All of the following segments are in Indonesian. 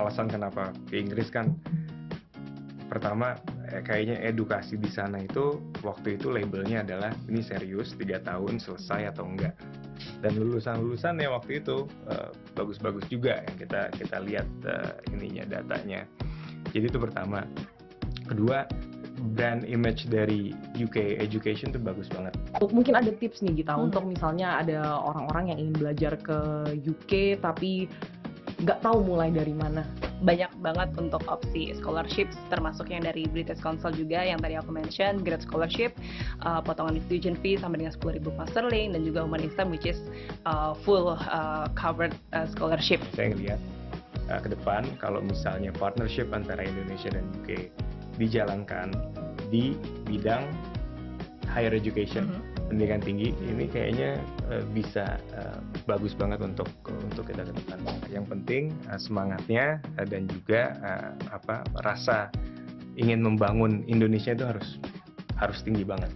alasan kenapa ke Inggris kan, pertama kayaknya edukasi di sana itu waktu itu labelnya adalah ini serius 3 tahun selesai atau enggak, dan lulusan ya waktu itu bagus-bagus juga yang kita lihat ininya datanya. Jadi itu pertama. Kedua, brand image dari UK education tuh bagus banget. Mungkin ada tips nih Gita untuk misalnya ada orang-orang yang ingin belajar ke UK tapi nggak tahu mulai dari mana. Banyak banget untuk opsi scholarship, termasuk yang dari British Council juga yang tadi aku mention, Grad Scholarship, potongan tuition fee sampai dengan 10.000 pound sterling, dan juga Humanism which is full covered scholarship. Saya ngelihat ke depan kalau misalnya partnership antara Indonesia dan UK dijalankan di bidang higher education, pendidikan tinggi, ini kayaknya bisa bagus banget untuk kita ke depan. Yang penting semangatnya dan juga rasa ingin membangun Indonesia itu harus tinggi banget.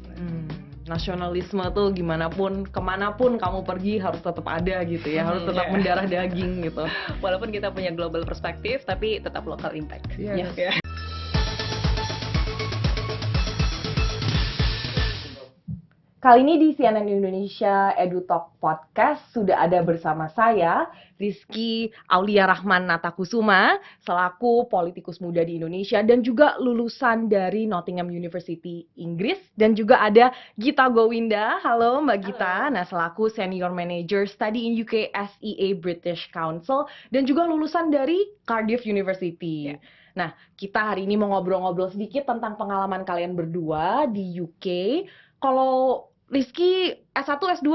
Nasionalisme tuh gimana pun, kemanapun kamu pergi harus tetap ada gitu ya, harus tetap mendarah daging gitu. Walaupun kita punya global perspektif, tapi tetap local impact. Yes. Yeah. Kali ini di CNN Indonesia EduTalk Podcast sudah ada bersama saya, Rizky Aulia Rahman Natakusuma, selaku politikus muda di Indonesia dan juga lulusan dari Nottingham University Inggris, dan juga ada Gita Gowinda. Halo Mbak Gita. Nah, selaku Senior Manager Study in UK SEA British Council dan juga lulusan dari Cardiff University. Nah, kita hari ini mau ngobrol-ngobrol sedikit tentang pengalaman kalian berdua di UK. Kalau Rizky S1, S2?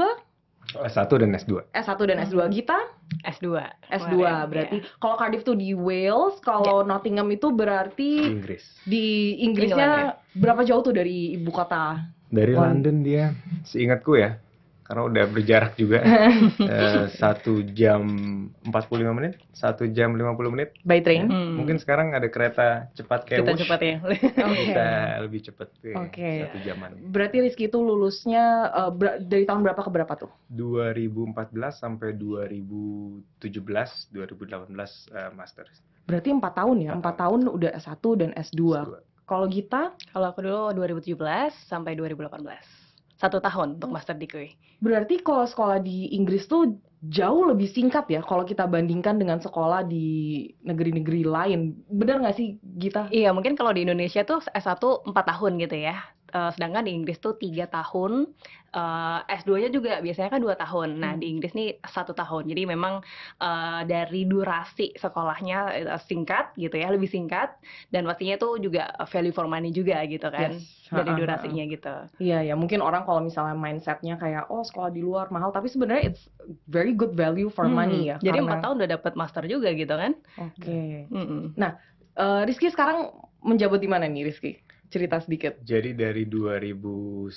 S1 dan S2. S1 dan S2. Gita? S2. S2 berarti. Kalau Cardiff tuh di Wales, kalau Nottingham itu berarti Inggris. di Inggrisnya. Berapa jauh tuh dari ibu kota? Dari London dia, seingatku ya, karena udah berjarak juga 1 jam 45 menit, 1 jam 50 menit. By train? Mungkin sekarang ada kereta cepat kayak Kita Wush. cepat ya. Kita lebih cepat Oke. 1 jaman. Berarti Rizky itu lulusnya dari tahun berapa ke berapa tuh? 2014 sampai 2017, 2018 master. Berarti 4 tahun ya? 4 tahun udah S1 dan S2. Kalau Gita? Kalau aku dulu 2017 sampai 2018. 1 tahun untuk master degree. Berarti kalau sekolah di Inggris tuh jauh lebih singkat ya kalau kita bandingkan dengan sekolah di negeri-negeri lain. Benar nggak sih Gita? Iya, mungkin kalau di Indonesia tuh S1 4 tahun gitu ya. Sedangkan di Inggris tuh 3 tahun, S2-nya juga biasanya kan 2 tahun. Nah, di Inggris nih 1 tahun. Jadi memang dari durasi sekolahnya singkat gitu ya, lebih singkat. Dan pastinya tuh juga value for money juga gitu kan, dari durasinya gitu. Iya ya, mungkin orang kalau misalnya mindsetnya kayak, oh sekolah di luar mahal, tapi sebenarnya it's very good value for money ya. Jadi karena... 4 tahun udah dapat master juga gitu kan. Oke. Nah, Rizky sekarang menjabat di mana nih Rizky? Cerita sedikit. Jadi dari 2019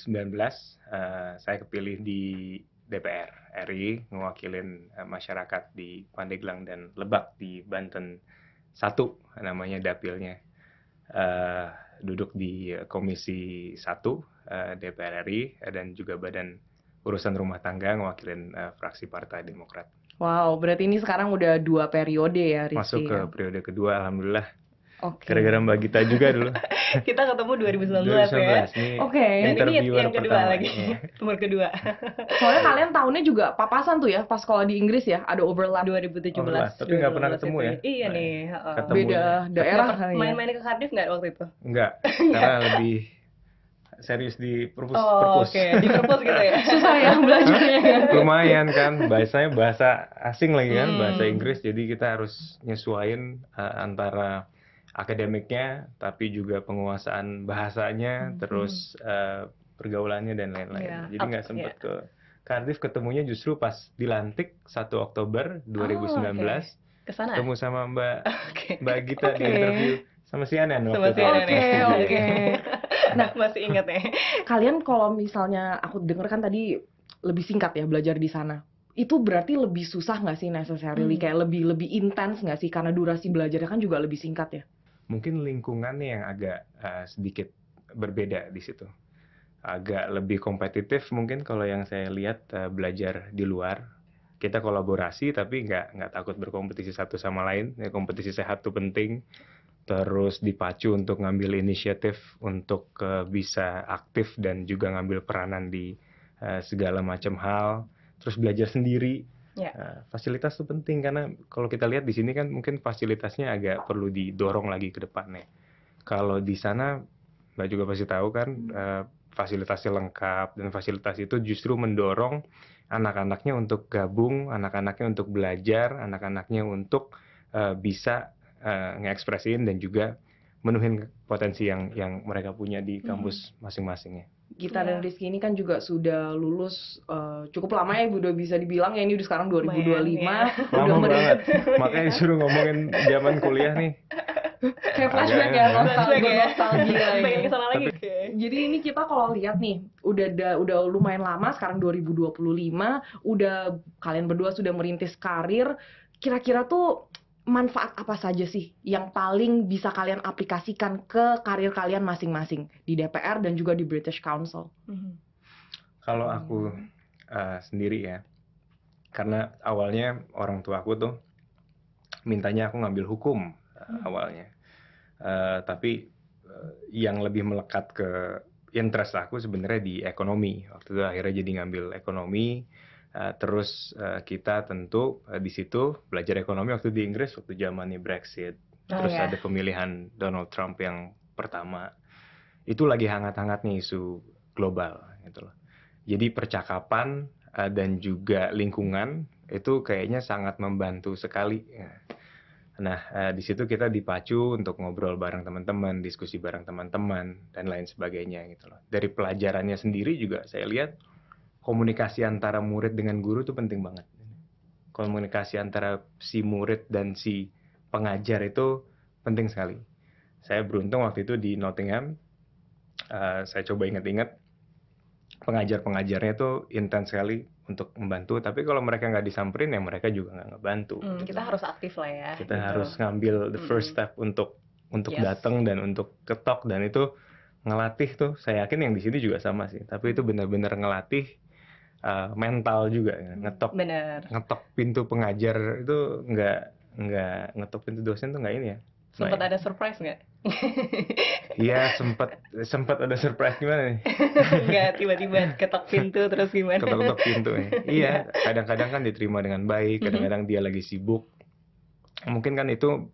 saya kepilih di DPR RI mewakilin masyarakat di Pandeglang dan Lebak di Banten 1 namanya dapilnya. Duduk di Komisi 1 DPR RI dan juga Badan Urusan Rumah Tangga mewakilin fraksi Partai Demokrat. Wow, berarti ini sekarang udah 2 periode ya Rizky? Masuk ke periode kedua, alhamdulillah. Oke. Gara-gara Mbak Gita juga dulu. Kita ketemu 2019 ya. Oke. Ini yang kedua lagi. Nomor kedua. Soalnya kalian tahunnya juga papasan tuh ya pas sekolah di Inggris ya, ada overlap. 2017. Tapi nggak pernah ketemu ya. Iya nih. Beda daerah kali ya. Main-main ke Cardiff nggak waktu itu? Enggak, karena lebih serius di perpus. Oke, di perpus gitu ya. Susah ya belajarnya. Lumayan kan, bahasanya bahasa asing lagi kan, bahasa Inggris, jadi kita harus nyesuaiin antara akademiknya, tapi juga penguasaan bahasanya, terus pergaulannya dan lain-lain. Jadi nggak sempet ke Cardiff, ketemunya justru pas dilantik 1 Oktober 2019. Kesana? Ketemu sama Mbak Gita di interview sama CNN waktu itu. Oke. Nah, masih ingat ya. Kalian kalau misalnya aku dengar kan tadi lebih singkat ya belajar di sana. Itu berarti lebih susah nggak sih necessarily? Kayak lebih intens nggak sih? Karena durasi belajarnya kan juga lebih singkat ya? Mungkin lingkungannya yang agak sedikit berbeda di situ. Agak lebih kompetitif mungkin kalau yang saya lihat belajar di luar. kita kolaborasi tapi nggak takut berkompetisi satu sama lain. Ya, kompetisi sehat tuh penting. Terus dipacu untuk ngambil inisiatif untuk bisa aktif dan juga ngambil peranan di segala macam hal. Terus belajar sendiri. Ya. Fasilitas tuh penting karena kalau kita lihat di sini kan mungkin fasilitasnya agak perlu didorong lagi ke depannya. Kalau di sana Mbak juga pasti tahu kan fasilitasnya lengkap dan fasilitas itu justru mendorong anak-anaknya untuk gabung, anak-anaknya untuk belajar, anak-anaknya untuk bisa ngekspresiin dan juga menuhin potensi yang mereka punya di kampus masing-masingnya. Gita dan Rizky ini kan juga sudah lulus cukup lama ya, udah bisa dibilang ya, ini udah sekarang 2025. Lama banget, makanya disuruh ngomongin zaman kuliah nih. Kayak flashback ya, nostalgia Pengen ini. kesana lagi. Jadi ini kita kalau lihat nih, udah lumayan lama, sekarang 2025, udah kalian berdua sudah merintis karir. Kira-kira tuh manfaat apa saja sih yang paling bisa kalian aplikasikan ke karir kalian masing-masing di DPR dan juga di British Council? Kalau aku sendiri ya, karena awalnya orang tua aku tuh mintanya aku ngambil hukum awalnya, tapi yang lebih melekat ke interest aku sebenarnya di ekonomi. Waktu itu akhirnya jadi ngambil ekonomi. Terus kita tentu di situ belajar ekonomi waktu di Inggris waktu zamannya Brexit. Terus ada pemilihan Donald Trump yang pertama. Itu lagi hangat-hangatnya isu global gitu loh. Jadi percakapan dan juga lingkungan itu kayaknya sangat membantu sekali. Nah, di situ kita dipacu untuk ngobrol bareng teman-teman, diskusi bareng teman-teman dan lain sebagainya gitu loh. Dari pelajarannya sendiri juga saya lihat komunikasi antara murid dengan guru itu penting banget. Komunikasi antara si murid dan si pengajar itu penting sekali. Saya beruntung waktu itu di Nottingham, saya coba ingat-ingat, pengajar-pengajarnya itu intens sekali untuk membantu. Tapi kalau mereka nggak disamperin ya mereka juga nggak ngebantu. Kita harus aktif lah ya. Kita harus ngambil the first step untuk datang dan untuk ketok, dan itu ngelatih tuh. Saya yakin yang di sini juga sama sih. Tapi itu benar-benar ngelatih mental juga, ngetok pintu pengajar itu nggak ngetok pintu dosen tuh nggak ini ya. Sempat ada surprise nggak? Iya, sempat ada surprise. Gimana nih? Nggak tiba-tiba ketok pintu terus gimana? Ketok pintu ya. Iya, kadang-kadang kan diterima dengan baik, kadang-kadang dia lagi sibuk. Mungkin kan itu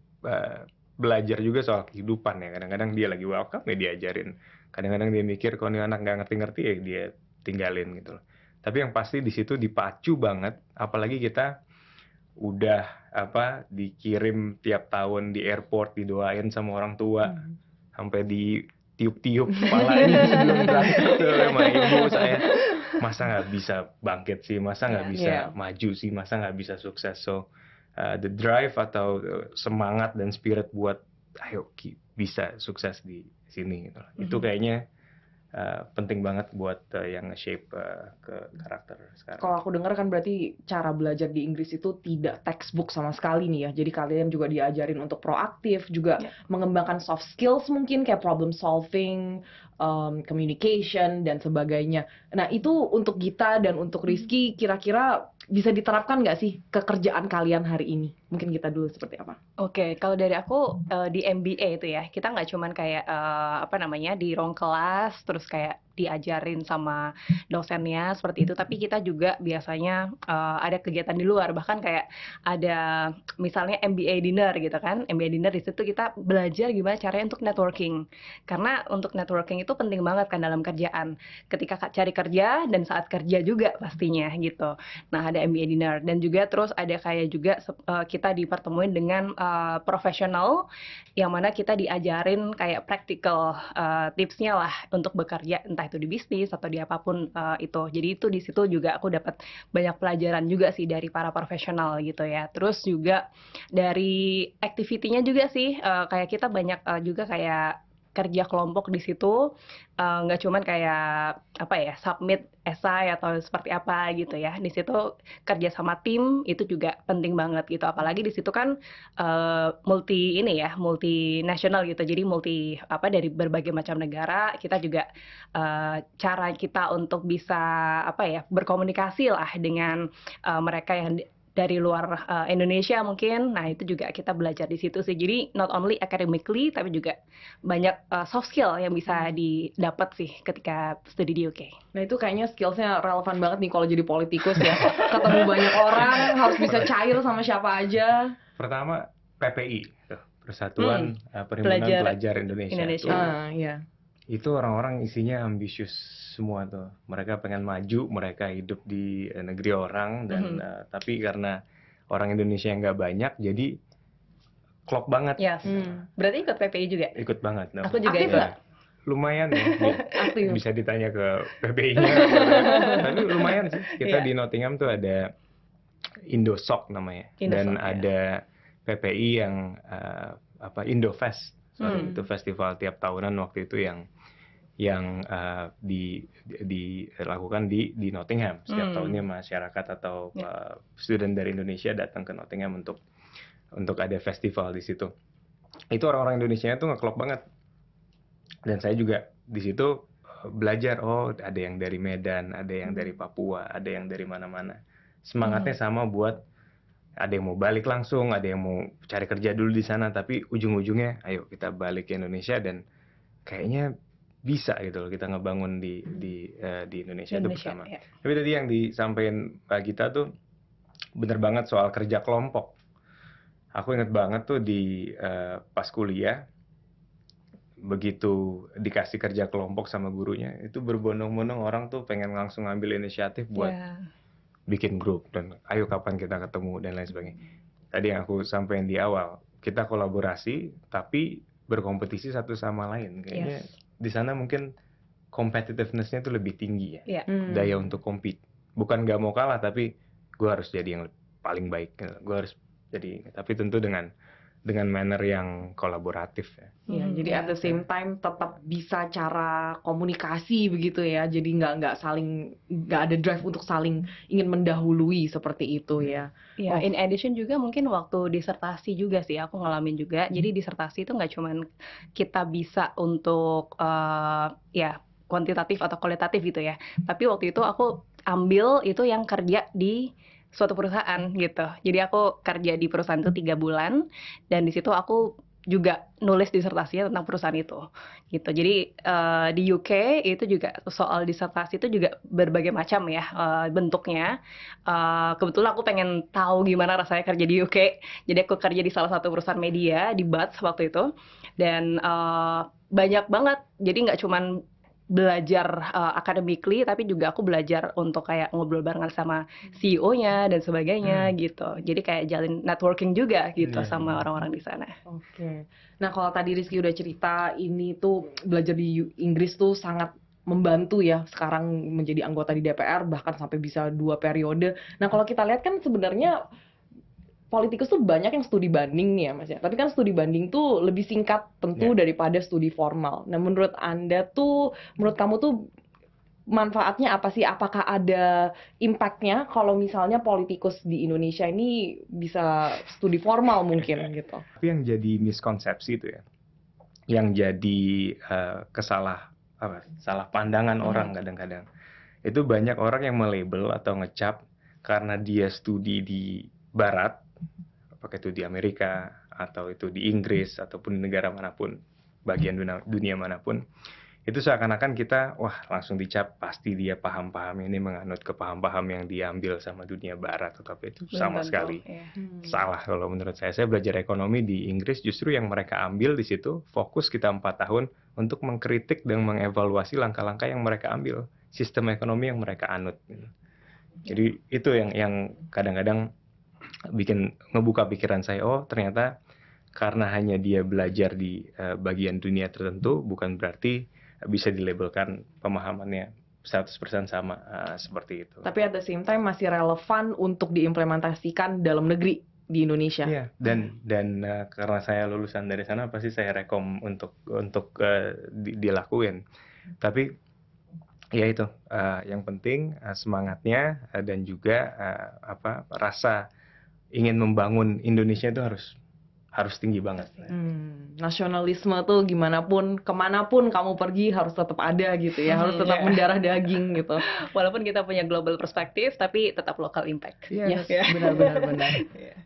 belajar juga soal kehidupan ya. Kadang-kadang dia lagi welcome ya diajarin. Kadang-kadang dia mikir kalau nih anak nggak ngerti-ngerti ya dia tinggalin gitu loh. Tapi yang pasti di situ dipacu banget, apalagi kita udah dikirim tiap tahun di airport, didoain sama orang tua, sampai ditiup-tiup kepalanya sebelum berangkat sama ibu saya. Masa nggak bisa bangkit sih, masa nggak bisa maju sih, masa nggak bisa sukses. So the drive atau semangat dan spirit buat ayo bisa sukses di sini gitu. Itu kayaknya penting banget buat yang nge-shape ke karakter sekarang. Kalau aku dengar kan berarti cara belajar di Inggris itu tidak textbook sama sekali nih ya. Jadi kalian juga diajarin untuk proaktif, juga mengembangkan soft skills mungkin kayak problem solving, communication dan sebagainya. Nah itu untuk Gita dan untuk Rizky kira-kira bisa diterapkan nggak sih ke kerjaan kalian hari ini? Mungkin kita dulu seperti apa? Oke, kalau dari aku di MBA itu ya, kita nggak cuman kayak di ruang kelas terus kayak diajarin sama dosennya seperti itu, tapi kita juga biasanya ada kegiatan di luar, bahkan kayak ada misalnya MBA dinner gitu kan. MBA dinner di situ kita belajar gimana caranya untuk networking. Karena untuk networking itu penting banget kan dalam kerjaan. Ketika cari kerja dan saat kerja juga pastinya gitu. Nah, ada MBA dinner dan juga terus ada kayak juga kita dipertemuin dengan profesional yang mana kita diajarin kayak practical tipsnya lah untuk bekerja, entah itu di bisnis atau di apapun itu. Jadi itu di situ juga aku dapat banyak pelajaran juga sih dari para profesional gitu ya. Terus juga dari activity-nya juga sih kayak kita banyak juga kayak kerja kelompok di situ nggak cuman kayak apa ya submit esai atau seperti apa gitu ya. Di situ kerja sama tim itu juga penting banget gitu. Apalagi di situ kan multinasional gitu. Jadi dari berbagai macam negara. Kita juga cara kita untuk bisa berkomunikasi lah dengan mereka yang dari luar Indonesia mungkin. Nah, itu juga kita belajar di situ sih. Jadi not only academically tapi juga banyak soft skill yang bisa didapat sih ketika studi di UK. Nah itu kayaknya skillsnya relevan banget nih kalau jadi politikus ya. Ketemu banyak orang, harus bisa cair sama siapa aja. Pertama PPI, Persatuan Perhimpunan Pelajar Indonesia. Iya. Itu orang-orang isinya ambisius semua tuh. Mereka pengen maju, mereka hidup di negeri orang dan tapi karena orang Indonesia yang nggak banyak, jadi klop banget. Yes. Berarti ikut PPI juga? Ikut banget. Aku juga ikut. Lumayan ya. Aktif. Bisa ditanya ke PPI-nya. Tapi lumayan sih. Kita di Nottingham tuh ada Indosok namanya. Dan ada PPI yang Indofest. Itu festival tiap tahunan waktu itu yang dilakukan di Nottingham. Setiap tahunnya masyarakat atau student dari Indonesia datang ke Nottingham untuk ada festival di situ. Itu orang-orang Indonesia itu ngeklop banget. Dan saya juga di situ belajar, ada yang dari Medan, ada yang dari Papua, ada yang dari mana-mana. Semangatnya sama buat ada yang mau balik langsung, ada yang mau cari kerja dulu di sana, tapi ujung-ujungnya ayo kita balik ke Indonesia dan kayaknya bisa gitu loh kita ngebangun di Indonesia itu bersama. Ya. Tapi tadi yang disampaikan Mbak Gita tuh bener banget soal kerja kelompok. Aku inget banget tuh pas kuliah, begitu dikasih kerja kelompok sama gurunya, itu berbondong-bondong orang tuh pengen langsung ngambil inisiatif buat bikin grup dan ayo kapan kita ketemu dan lain sebagainya. Tadi yang aku sampaikan di awal, kita kolaborasi tapi berkompetisi satu sama lain. Kayaknya di sana mungkin competitiveness-nya itu lebih tinggi ya. Daya untuk compete. Bukan gak mau kalah tapi gue harus jadi yang paling baik. Gue harus jadi, tapi tentu dengan manner yang kolaboratif ya. Iya, jadi at the same time tetap bisa cara komunikasi begitu ya. Jadi nggak ada drive untuk saling ingin mendahului seperti itu ya. Iya, in addition juga mungkin waktu disertasi juga sih aku ngalamin juga. Jadi disertasi itu nggak cuman kita bisa untuk kuantitatif atau kualitatif gitu ya. Tapi waktu itu aku ambil itu yang kerja di suatu perusahaan gitu. Jadi aku kerja di perusahaan itu 3 bulan dan di situ aku juga nulis disertasinya tentang perusahaan itu gitu. Jadi di UK itu juga soal disertasi itu juga berbagai macam ya bentuknya. Kebetulan aku pengen tahu gimana rasanya kerja di UK. Jadi aku kerja di salah satu perusahaan media di Bath waktu itu dan banyak banget. Jadi nggak cuman belajar academically tapi juga aku belajar untuk kayak ngobrol barengan sama CEO-nya dan sebagainya gitu. Jadi kayak jalin networking juga gitu sama orang-orang di sana. Oke. Nah, kalau tadi Rizky udah cerita ini tuh belajar di Inggris tuh sangat membantu ya sekarang menjadi anggota di DPR bahkan sampai bisa 2 periode. Nah, kalau kita lihat kan sebenarnya politikus tuh banyak yang studi banding nih ya Mas ya. Tapi kan studi banding tuh lebih singkat tentu daripada studi formal. Nah menurut kamu tuh manfaatnya apa sih? Apakah ada impact-nya kalau misalnya politikus di Indonesia ini bisa studi formal mungkin gitu? Tapi yang jadi miskonsepsi itu ya, yang jadi salah pandangan orang kadang-kadang. Itu banyak orang yang melabel atau ngecap karena dia studi di Barat, apakah itu di Amerika atau itu di Inggris ataupun di negara manapun, bagian dunia manapun, itu seakan-akan kita langsung dicap pasti dia paham-paham ini menganut ke paham-paham yang diambil sama dunia Barat atau apa itu sama sekali salah kalau menurut saya. Saya belajar ekonomi di Inggris, justru yang mereka ambil di situ fokus kita 4 tahun untuk mengkritik dan mengevaluasi langkah-langkah yang mereka ambil, sistem ekonomi yang mereka anut. Jadi itu yang kadang-kadang bikin ngebuka pikiran saya, ternyata karena hanya dia belajar di bagian dunia tertentu bukan berarti bisa dilabelkan pemahamannya 100% sama seperti itu. Tapi at the same time masih relevan untuk diimplementasikan dalam negeri di Indonesia. Iya, dan karena saya lulusan dari sana pasti saya rekom untuk dilakuin. Tapi ya itu yang penting semangatnya dan juga rasa ingin membangun Indonesia itu harus tinggi banget. Nasionalisme tuh gimana pun, kemanapun kamu pergi harus tetap ada gitu ya, harus tetap mendarah daging gitu. Walaupun kita punya global perspektif, tapi tetap local impact. Yes, benar.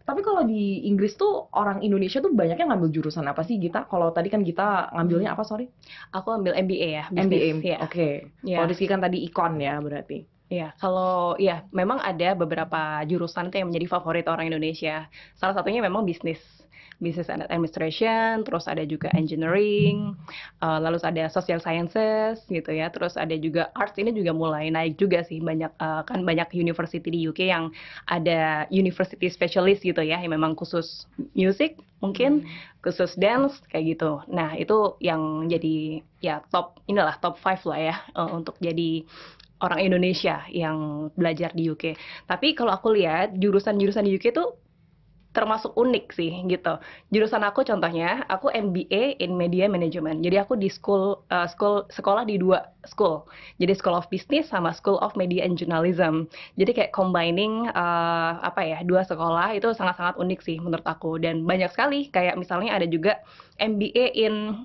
Tapi kalau di Inggris tuh orang Indonesia tuh banyaknya ngambil jurusan apa sih, Gita? Kalau tadi kan Gita ngambilnya apa, sorry? Aku ambil MBA ya, MBA, ya. Oke. Ya. Kalau Rizky kan tadi Econ ya berarti. Ya, kalau ya memang ada beberapa jurusan tuh yang menjadi favorit orang Indonesia. Salah satunya memang business and administration, terus ada juga engineering, lalu ada social sciences gitu ya, terus ada juga arts. Ini juga mulai naik juga sih, banyak kan banyak university di UK yang ada university specialist gitu ya, yang memang khusus music mungkin, khusus dance kayak gitu. Nah itu yang jadi ya top 5 lah ya untuk jadi orang Indonesia yang belajar di UK. Tapi kalau aku lihat jurusan-jurusan di UK tuh termasuk unik sih gitu. Jurusan aku contohnya, aku MBA in Media Management. Jadi aku di sekolah di 2 school. Jadi School of Business sama School of Media and Journalism. Jadi kayak combining 2 sekolah itu sangat-sangat unik sih menurut aku. Dan banyak sekali kayak misalnya ada juga MBA in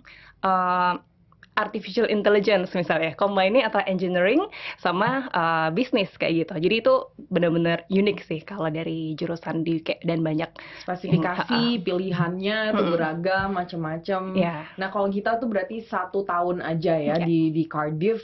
Artificial Intelligence misalnya, combine antara engineering sama bisnis kayak gitu. Jadi itu benar-benar unik sih kalau dari jurusan di UK, dan banyak spesifikasi pilihannya tuh beragam macam-macam. Yeah. Nah kalau Gita tuh berarti 1 tahun aja ya di Cardiff.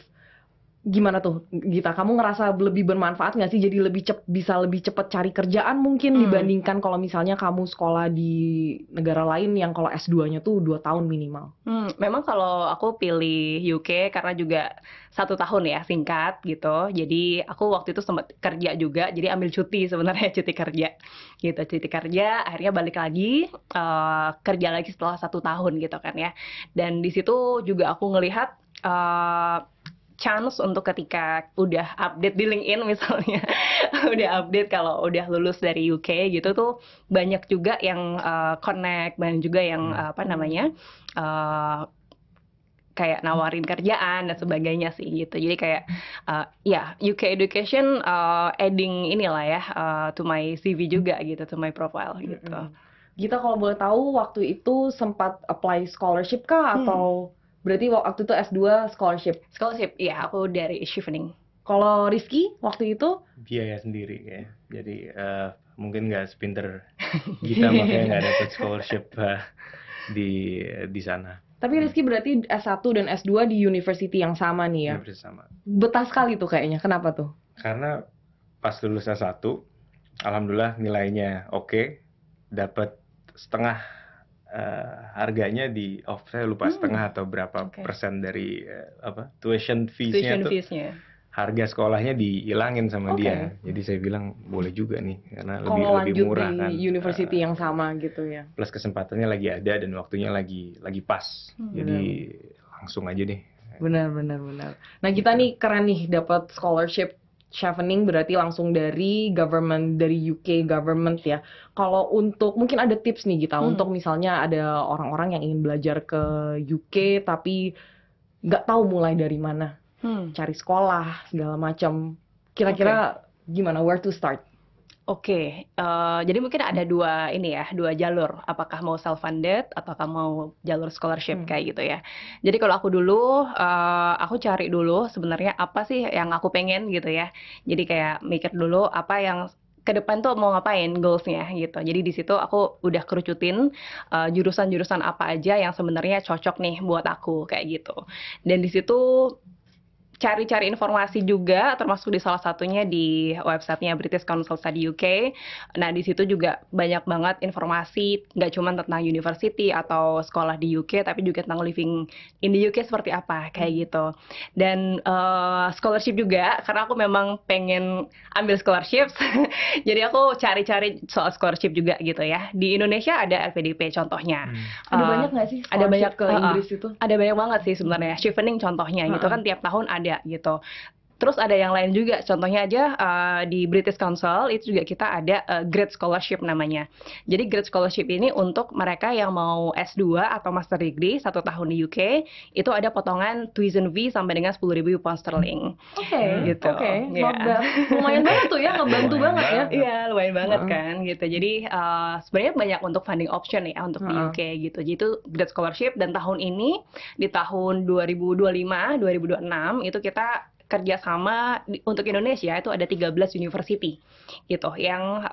Gimana tuh Gita? Kamu ngerasa lebih bermanfaat nggak sih? Jadi bisa lebih cepat cari kerjaan mungkin dibandingkan kalau misalnya kamu sekolah di negara lain yang kalau S2-nya tuh 2 tahun minimal. Memang kalau aku pilih UK karena juga 1 tahun ya, singkat gitu. Jadi aku waktu itu sempat kerja juga, jadi ambil cuti sebenarnya, cuti kerja gitu, cuti kerja, akhirnya balik lagi kerja lagi setelah 1 tahun gitu kan ya. Dan di situ juga aku ngelihat chance untuk ketika udah update di LinkedIn misalnya, udah update kalau udah lulus dari UK gitu tuh banyak juga yang connect, banyak juga yang kayak nawarin kerjaan dan sebagainya sih gitu. Jadi kayak UK education adding inilah ya to my CV juga gitu, to my profile gitu. Gita kalau boleh tahu waktu itu sempat apply scholarship kah atau berarti waktu itu S2 scholarship? Scholarship, iya aku dari Chevening. Kalau Rizky waktu itu? Biaya sendiri ya. Jadi mungkin nggak sepinter Gita makanya nggak dapat scholarship di sana. Tapi Rizky berarti S1 dan S2 di university yang sama nih ya? Universitas sama. Betah sekali tuh kayaknya, kenapa tuh? Karena pas lulus S1, alhamdulillah nilainya oke, dapat setengah harganya saya lupa setengah atau berapa persen dari tuition fees-nya tuh. Harga sekolahnya dihilangin sama dia. Jadi saya bilang boleh juga nih karena lebih murah kan. Di university yang sama gitu ya. Plus kesempatannya lagi ada dan waktunya lagi pas. Jadi langsung aja deh. Benar. Nah, kita nih keren nih dapat scholarship Chevening, berarti langsung dari UK government ya. Kalau untuk mungkin ada tips nih Gita untuk misalnya ada orang-orang yang ingin belajar ke UK tapi nggak tahu mulai dari mana, cari sekolah segala macam. Kira-kira gimana, where to start? Oke, jadi mungkin ada dua jalur. Apakah mau self-funded ataukah mau jalur scholarship kayak gitu ya. Jadi kalau aku dulu, aku cari dulu sebenarnya apa sih yang aku pengen gitu ya. Jadi kayak mikir dulu apa yang ke depan tuh mau ngapain goals-nya gitu. Jadi di situ aku udah kerucutin jurusan-jurusan apa aja yang sebenarnya cocok nih buat aku kayak gitu. Dan di situ cari-cari informasi juga, termasuk di salah satunya di websitenya British Council Study UK. Nah, di situ juga banyak banget informasi, nggak cuma tentang university atau sekolah di UK, tapi juga tentang living in the UK seperti apa, kayak gitu. Dan scholarship juga, karena aku memang pengen ambil scholarship, jadi aku cari-cari soal scholarship juga gitu ya. Di Indonesia ada LPDP contohnya. Ada banyak nggak sih ada banyak ke Inggris itu? Ada banyak banget sih sebenarnya. Chevening contohnya gitu kan tiap tahun ada gitu. Terus ada yang lain juga, contohnya aja di British Council itu juga kita ada Great Scholarship namanya. Jadi Great Scholarship ini untuk mereka yang mau S2 atau Master Degree 1 tahun di UK, itu ada potongan tuition fee sampai dengan 10.000 pound sterling. Oke, Gitu, oke, ya. not bad. Lumayan banget tuh ya, ngebantu Lumayan banget ya. banget. Iya, lumayan banget Heeh. kan gitu. Jadi sebenarnya banyak untuk funding option ya untuk di Heeh. UK gitu. Jadi itu Great Scholarship, dan tahun ini di tahun 2025, 2026 itu kita kerjasama untuk Indonesia itu ada 13 university gitu yang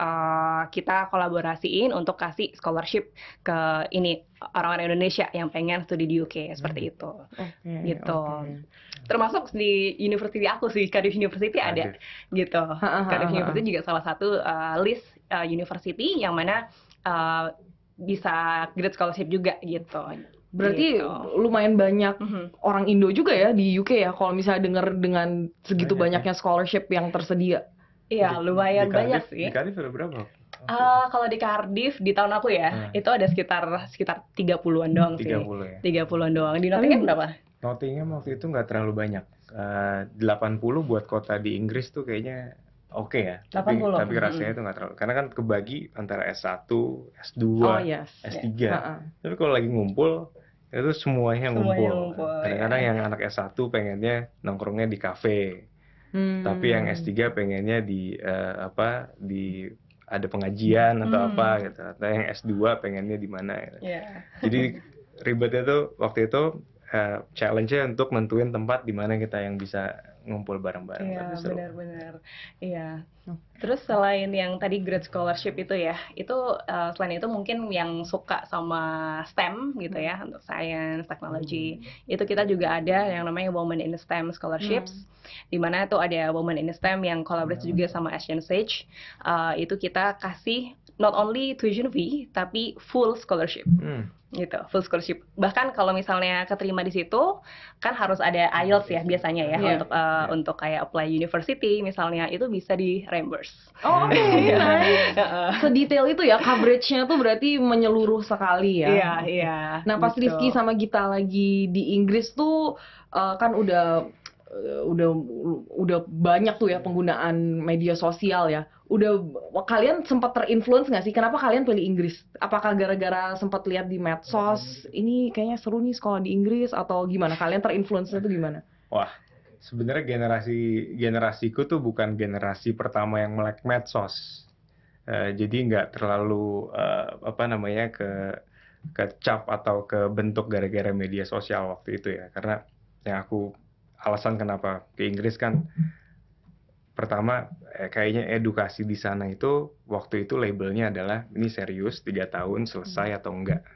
kita kolaborasiin untuk kasih scholarship ke ini orang-orang Indonesia yang pengen studi di UK seperti itu Oke, gitu. oke. Termasuk di university aku sih, Cardiff University ada gitu. Cardiff University juga salah satu list university yang mana bisa Great Scholarship juga gitu. Berarti Gitu. lumayan banyak Mhm. orang Indo juga ya di UK ya, kalau misalnya dengar dengan segitu Banyak, banyaknya scholarship yang tersedia. Iya, lumayan banyak sih. Di Cardiff ada berapa? Kalau di Cardiff di tahun aku ya, itu ada sekitar 30-an doang sih. 30 ya. 30-an doang. Di Nottingham berapa? Nottingham waktu itu nggak terlalu banyak. 80 buat kota di Inggris tuh kayaknya oke ya. Tapi 80. rasanya itu nggak terlalu. Karena kan kebagi antara S1, S2, Oh yes. S3. Heeh. Tapi kalau lagi ngumpul, itu semuanya ngumpul. ngumpul, Kadang-kadang ya. yang anak S1 pengennya nongkrongnya di kafe. Tapi yang Hmm. S3 pengennya di di ada pengajian atau apa gitu. Atau yang S2 pengennya di mana gitu. Iya. Jadi ribetnya tuh waktu itu challenge-nya untuk nentuin tempat di mana kita yang bisa ngumpul bareng-bareng. Iya, Tapi seru. benar-benar. Iya. Terus selain yang tadi Great Scholarship itu ya, itu selain itu mungkin yang suka sama STEM gitu ya, untuk science, teknologi, itu kita juga ada yang namanya Women in STEM Scholarships, di mana itu ada Women in STEM yang kolaborasi juga sama Asian Sage. Itu kita kasih not only tuition fee, tapi full scholarship. Gitu, full scholarship. Bahkan kalau misalnya keterima di situ kan harus ada IELTS ya biasanya ya, Iya. untuk kayak apply university misalnya, itu bisa di reimburse. Oh, oke, nice. Heeh. Sedetail itu ya, coverage-nya tuh berarti menyeluruh sekali ya. Iya, iya. Nah, pas gitu. Rizky sama Gita lagi di Inggris tuh kan udah banyak tuh ya penggunaan media sosial ya. Kalian sempat terinfluence nggak sih? Kenapa kalian pilih Inggris? Apakah gara-gara sempat lihat di medsos, ini kayaknya seru nih sekolah di Inggris, atau gimana? Kalian terinfluence-nya tuh gimana? Wah, sebenarnya generasiku tuh bukan generasi pertama yang melek medsos. Jadi nggak terlalu kecap atau kebentuk gara-gara media sosial waktu itu ya. Karena yang alasan kenapa ke Inggris kan, pertama kayaknya edukasi di sana itu waktu itu labelnya adalah ini serius 3 tahun selesai atau enggak.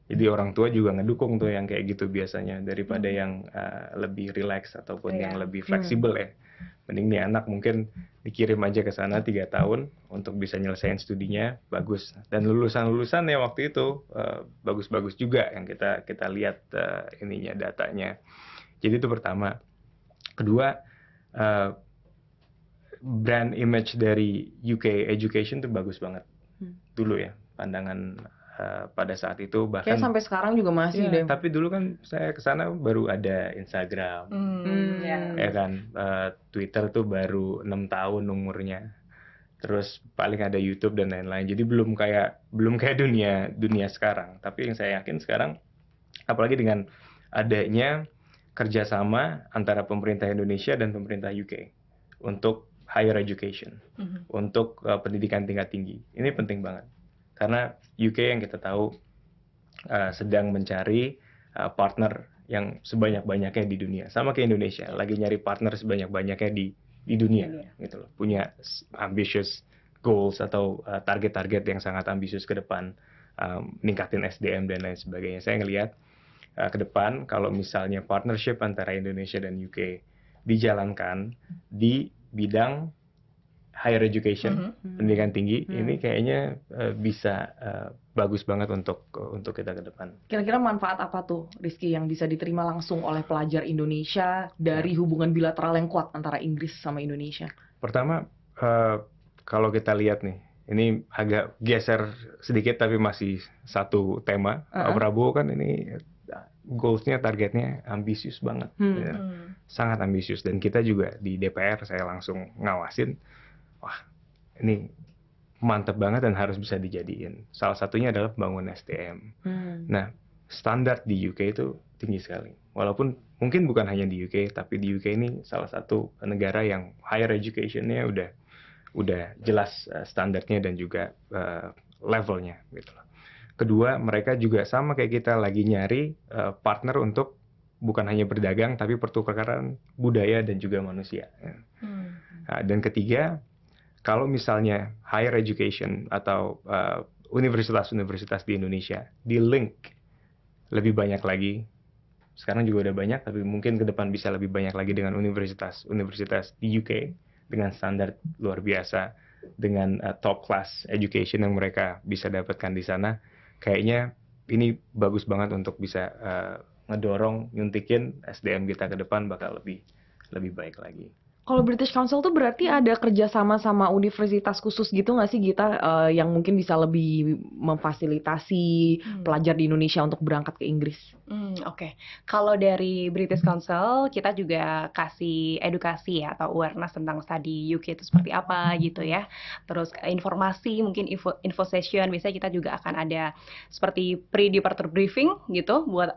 Jadi orang tua juga ngedukung tuh yang kayak gitu biasanya, daripada yang lebih relax ataupun yang lebih fleksibel ya. Mending nih anak mungkin dikirim aja ke sana 3 tahun untuk bisa nyelesain studinya, bagus. Dan lulusan-lulusan ya waktu itu bagus-bagus juga yang kita lihat datanya. Jadi itu pertama. Kedua, brand image dari UK education tuh bagus banget dulu ya, pandangan pada saat itu, bahkan Kayak sampai sekarang juga masih deh. tapi dulu kan saya kesana baru ada Instagram, ya kan, Twitter tuh baru 6 tahun umurnya, terus paling ada YouTube dan lain-lain. Jadi belum kayak dunia sekarang. Tapi yang saya yakin sekarang, apalagi dengan adanya kerjasama antara pemerintah Indonesia dan pemerintah UK untuk higher education, untuk pendidikan tingkat tinggi. Ini penting banget. Karena UK yang kita tahu sedang mencari partner yang sebanyak-banyaknya di dunia. Sama kayak Indonesia, lagi nyari partner sebanyak-banyaknya di dunia. Gitu loh. Punya ambitious goals atau target-target yang sangat ambisius ke depan, ningkatin SDM dan lain sebagainya. Saya ngelihat ke depan kalau misalnya partnership antara Indonesia dan UK dijalankan di bidang higher education, pendidikan tinggi, ini kayaknya bisa bagus banget untuk kita ke depan. Kira-kira manfaat apa tuh, Rizky, yang bisa diterima langsung oleh pelajar Indonesia dari hubungan bilateral yang kuat antara Inggris sama Indonesia? Pertama, kalau kita lihat nih, ini agak geser sedikit tapi masih satu tema. Pak Prabowo kan ini goals-nya, targetnya ambisius banget, ya. Sangat ambisius. Dan kita juga di DPR saya langsung ngawasin, wah ini mantep banget dan harus bisa dijadiin. Salah satunya adalah pembangunan SDM. Nah, standar di UK itu tinggi sekali. Walaupun mungkin bukan hanya di UK, tapi di UK ini salah satu negara yang higher education-nya udah jelas standarnya dan juga levelnya gitu loh. Kedua, mereka juga sama kayak kita lagi nyari partner untuk bukan hanya berdagang tapi pertukaran budaya dan juga manusia. Nah, dan ketiga, kalau misalnya higher education atau universitas-universitas di Indonesia di link lebih banyak lagi, sekarang juga udah banyak, tapi mungkin ke depan bisa lebih banyak lagi dengan universitas-universitas di UK dengan standar luar biasa, dengan top class education yang mereka bisa dapatkan di sana. Kayaknya ini bagus banget untuk bisa ngedorong, nyuntikin SDM kita ke depan bakal lebih baik lagi. Kalau British Council tuh berarti ada kerjasama sama universitas khusus gitu nggak sih Gita, yang mungkin bisa lebih memfasilitasi pelajar di Indonesia untuk berangkat ke Inggris? Oke. Kalau dari British Council, kita juga kasih edukasi ya atau awareness tentang study UK itu seperti apa gitu ya. Terus informasi, mungkin info session, biasanya kita juga akan ada seperti pre-departure briefing gitu buat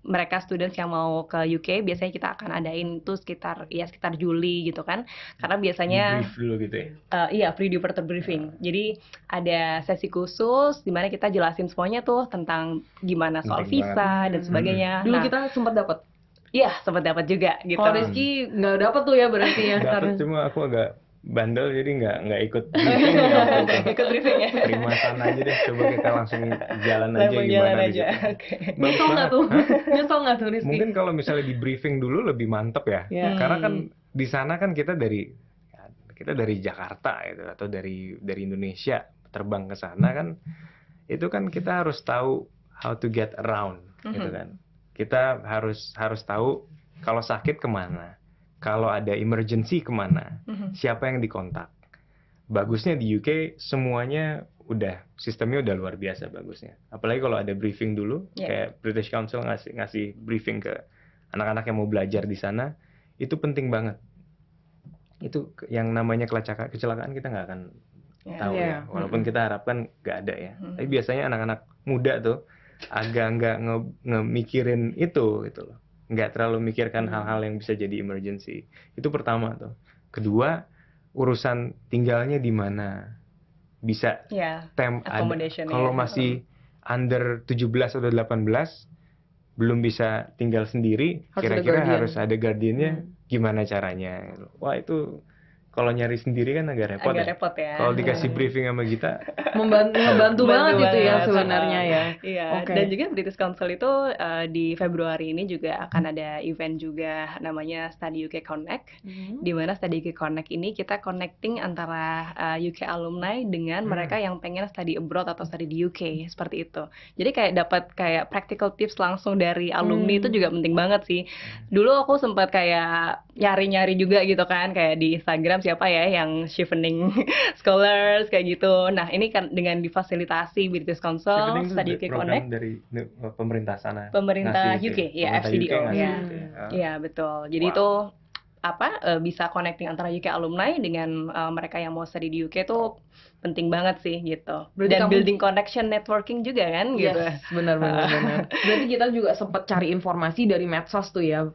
mereka students yang mau ke UK. Biasanya kita akan adain itu sekitar Juli gitu kan, karena biasanya Brief dulu gitu ya. iya, pre-departure briefing. Jadi ada sesi khusus di mana kita jelasin semuanya tuh tentang gimana soal Penting visa dan sebagainya. Dulu Nah, kita sempat dapat. iya sempat dapat juga gitu. Kalau Rizky nggak dapat tuh ya berarti ya. Dapat, cuma aku agak bandel jadi nggak ikut briefing ya. Ikut briefing ya. Terima sana aja deh, coba kita langsung jalan aja Langsung gimana jalan di aja. situ. Oke. Bagus Nyesel nggak banget. tuh? Hah? Nyesel nggak tuh Rizky? Mungkin kalau misalnya di briefing dulu lebih mantep ya. Ya. Karena kan di sana kan kita dari Jakarta gitu atau dari Indonesia terbang ke sana kan, itu kan kita harus tahu how to get around gitu kan. Kita harus tahu kalau sakit kemana, kalau ada emergency kemana, siapa yang dikontak. Bagusnya di UK semuanya sistemnya udah luar biasa bagusnya. Apalagi kalau ada briefing dulu, kayak British Council ngasih briefing ke anak-anak yang mau belajar di sana, itu penting banget. Itu yang namanya kecelakaan kita nggak akan tahu ya. Walaupun kita harapkan nggak ada ya. Tapi biasanya anak-anak muda tuh agak nggak ngemikirin itu gitu loh. Nggak terlalu mikirkan hal-hal yang bisa jadi emergency. Itu pertama tuh. Kedua, urusan tinggalnya di mana. Bisa accommodation kalau ya. masih under 17 atau 18 belum bisa tinggal sendiri, kira-kira harus ada guardiannya, gimana caranya. Wah, itu kalau nyari sendiri kan agak repot ya. Kalau dikasih briefing sama kita, Membantu banget itu ya banget, sebenarnya ya. Iya. Oke. Dan juga British Council itu di Februari ini juga akan ada event juga namanya Study UK Connect. Di mana Study UK Connect ini kita connecting antara UK alumni dengan mereka yang pengen study abroad atau study di UK seperti itu. Jadi kayak dapat kayak practical tips langsung dari alumni itu juga penting banget sih. Dulu aku sempat kayak nyari-nyari juga gitu kan, kayak di Instagram siapa ya yang chevening scholars kayak gitu. Nah, ini kan dengan difasilitasi British Council, Study UK program Connect dari pemerintah sana. pemerintah Ngasih UK, itu ya pemerintah FCDO UK ngasih ya. itu ya. Iya, betul. Jadi Wow. itu bisa connecting antara UK alumni dengan mereka yang mau study di UK tuh penting banget sih gitu. Berarti Dan kamu- building connection, networking juga kan gitu. Yes, benar. Berarti kita juga sempat cari informasi dari medsos tuh ya.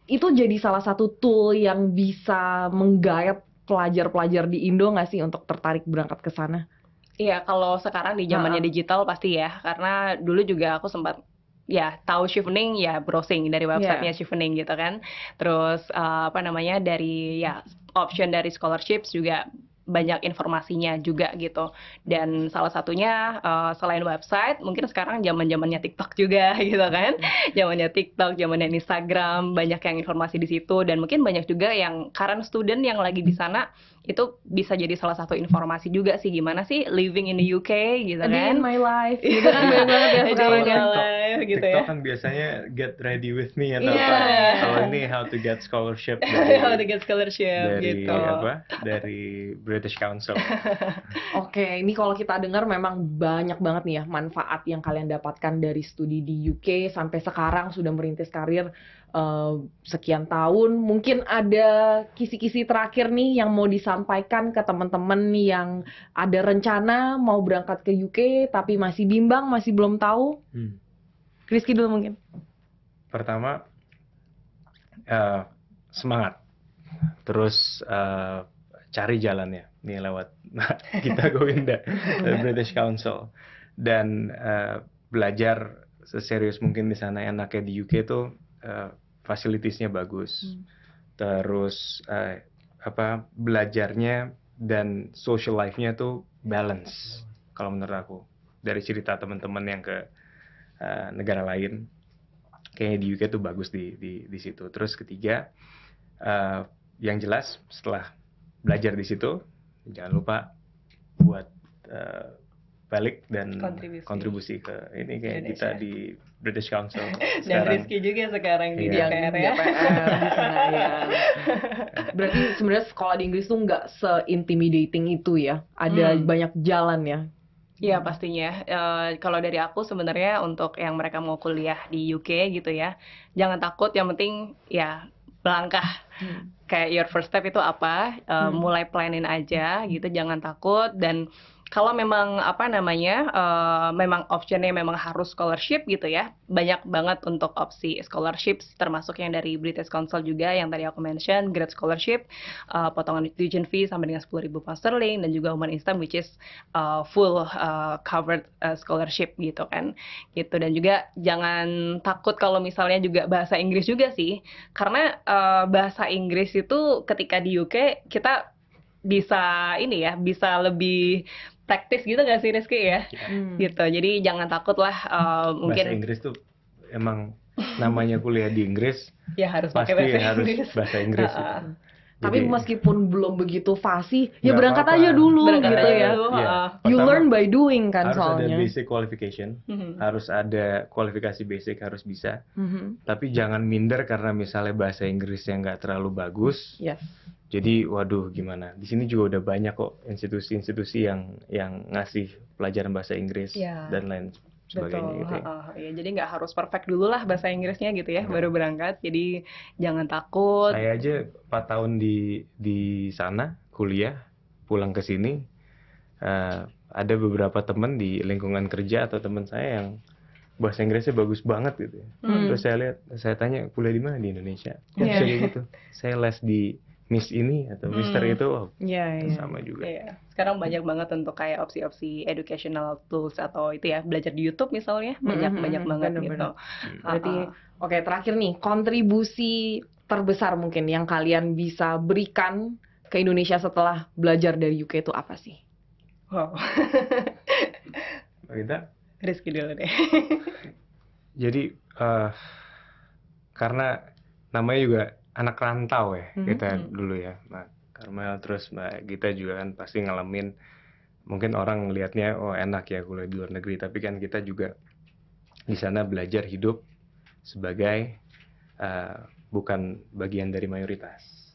Itu jadi salah satu tool yang bisa menggait pelajar-pelajar di Indo nggak sih untuk tertarik berangkat ke sana? Iya, kalau sekarang di zamannya digital pasti ya, karena dulu juga aku sempat ya tahu chevening ya browsing dari websitenya chevening gitu kan. Terus dari ya option dari scholarships juga banyak informasinya juga gitu. Dan salah satunya selain website, mungkin sekarang zaman-zamannya TikTok juga gitu kan. Zamannya TikTok, zamannya Instagram, banyak yang informasi di situ dan mungkin banyak juga yang current student yang lagi di sana itu bisa jadi salah satu informasi juga sih gimana sih living in the UK gitu A day kan. in my life, gitu kan banyak banget ya A day sekarang in ya. my life, gitu TikTok ya. kan biasanya get ready with me atau Iya. apa. Kalau ini how to get scholarship How to dari get scholarship dari gitu. apa? Dari British Council. Oke, ini kalau kita dengar memang banyak banget nih ya manfaat yang kalian dapatkan dari studi di UK sampai sekarang sudah merintis karir sekian tahun. Mungkin ada kisi-kisi terakhir nih yang mau disampaikan ke teman-teman yang ada rencana mau berangkat ke UK tapi masih bimbang, masih belum tahu. Rizky dulu mungkin. Pertama, semangat. Terus cari jalannya nih lewat Gita Gowinda, British Council, dan belajar seserius mungkin di sana. Enaknya di UK tuh fasilitiesnya bagus, terus belajarnya dan social life-nya tuh balance kalau menurut aku. Dari cerita teman-teman yang ke negara lain, kayaknya di UK tuh bagus di situ. Terus ketiga, yang jelas setelah belajar di situ, jangan lupa buat balik dan kontribusi ke ini kayak Indonesia. kita di British Council Dan sekarang. Rizky juga sekarang di Iya. DPR Di ya. DPR di Senayan. Berarti sebenarnya sekolah di Inggris tuh nggak se-intimidating itu ya. Ada banyak jalan ya. Iya pastinya. Kalau dari aku sebenarnya untuk yang mereka mau kuliah di UK gitu ya, jangan takut. Yang penting ya melangkah. Kayak your first step itu apa? Mulai planning aja gitu. Jangan takut. Dan kalau memang memang optionnya memang harus scholarship gitu ya, banyak banget untuk opsi scholarship, termasuk yang dari British Council juga yang tadi aku mention, Great Scholarship, potongan tuition fee sampai dengan 10.000 pound sterling, dan juga Oman Instant which is full covered scholarship gitu kan, gitu. Dan juga jangan takut kalau misalnya juga bahasa Inggris juga sih, karena bahasa Inggris itu ketika di UK kita bisa bisa lebih praktis gitu gak sih Rizky ya? Gitu. Jadi jangan takut lah, mungkin Bahasa Inggris tuh emang namanya kuliah di Inggris ya harus pakai pasti bahasa harus Inggris. bahasa Inggris gitu. Tapi Jadi, meskipun belum begitu fasih, ya nggak berangkat apa-apa. aja dulu Berangkat gitu aja ya. dulu. Iya. You Pertama, learn by doing kan harus soalnya. ada basic qualification, harus ada kualifikasi basic, harus bisa. Tapi jangan minder karena misalnya bahasa Inggrisnya nggak terlalu bagus. Yes. Jadi waduh gimana? Di sini juga udah banyak kok institusi-institusi yang ngasih pelajaran bahasa Inggris Ya. dan lain sebagainya gitu ya. Ya, jadi nggak harus perfect dulu lah bahasa Inggrisnya gitu ya, baru berangkat. Jadi jangan takut. Saya aja 4 tahun di sana kuliah, pulang ke sini ada beberapa teman di lingkungan kerja atau teman saya yang bahasa Inggrisnya bagus banget gitu ya. Terus saya tanya kuliah di mana? Di Indonesia. Kok bisa kayak gitu? Saya les di Miss ini atau Mister itu, sama juga. Iya. Sekarang banyak banget untuk kayak opsi-opsi educational tools atau itu ya, belajar di YouTube misalnya, banyak banget gitu. Berarti oke, terakhir nih, kontribusi terbesar mungkin yang kalian bisa berikan ke Indonesia setelah belajar dari UK itu apa sih? Wow. Kita Rizky dulu deh. jadi karena namanya juga anak rantau ya kita dulu ya, Mbak Carmel, terus Mbak Gita juga kan pasti ngalamin, mungkin orang ngelihatnya oh enak ya kuliah di luar negeri, tapi kan kita juga di sana belajar hidup sebagai bukan bagian dari mayoritas.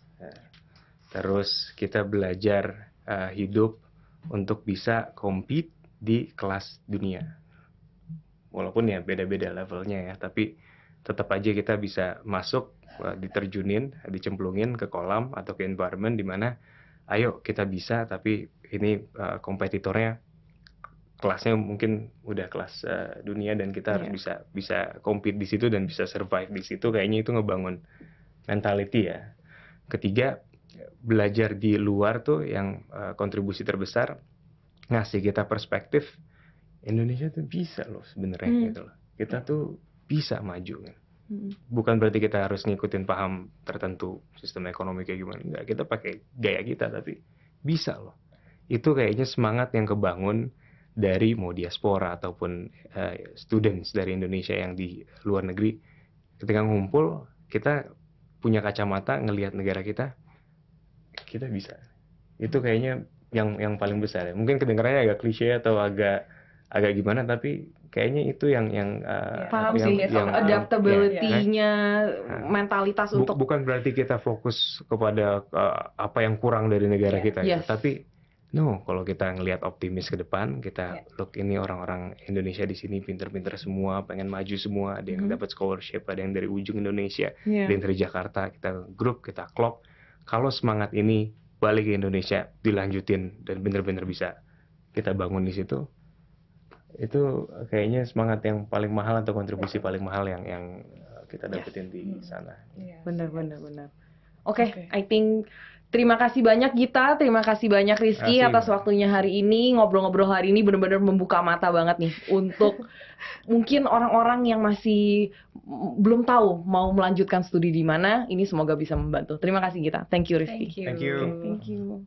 Terus kita belajar hidup untuk bisa compete di kelas dunia, walaupun ya beda-beda levelnya ya, tapi tetap aja kita bisa masuk, diterjunin, dicemplungin ke kolam atau ke environment di mana ayo kita bisa, tapi ini kompetitornya kelasnya mungkin udah kelas dunia dan kita harus bisa compete di situ dan bisa survive di situ. Kayaknya itu ngebangun mentality ya. Ketiga, belajar di luar tuh yang kontribusi terbesar ngasih kita perspektif Indonesia tuh bisa loh sebenarnya gitu loh. Kita tuh bisa maju kan. Bukan berarti kita harus ngikutin paham tertentu sistem ekonomi kayak gimana, enggak, kita pakai gaya kita tapi bisa loh. Itu kayaknya semangat yang kebangun dari mau diaspora ataupun students dari Indonesia yang di luar negeri. Ketika ngumpul, kita punya kacamata ngelihat negara kita bisa. Itu kayaknya yang paling besar ya. Mungkin kedengarannya agak klise atau agak agak gimana, tapi kayaknya itu yang Paham yang, sih, yang adaptability-nya, mentalitas untuk bukan berarti kita fokus kepada apa yang kurang dari negara kita gitu. Yes. Tapi kalau kita ngelihat optimis ke depan, kita look, ini orang-orang Indonesia di sini pinter-pinter semua, pengen maju semua, ada yang dapat scholarship, ada yang dari ujung Indonesia, ada yang dari Jakarta, kita grup, kita klop. Kalau semangat ini balik ke Indonesia, dilanjutin dan bener-bener bisa kita bangun di situ, itu kayaknya semangat yang paling mahal atau kontribusi paling mahal yang kita dapetin di sana. Benar. Oke, I think terima kasih banyak Gita, terima kasih banyak Rizky atas waktunya hari ini. Ngobrol-ngobrol hari ini benar-benar membuka mata banget nih untuk mungkin orang-orang yang masih belum tahu mau melanjutkan studi di mana. Ini semoga bisa membantu. Terima kasih Gita. Thank you Rizky. Thank you. Thank you.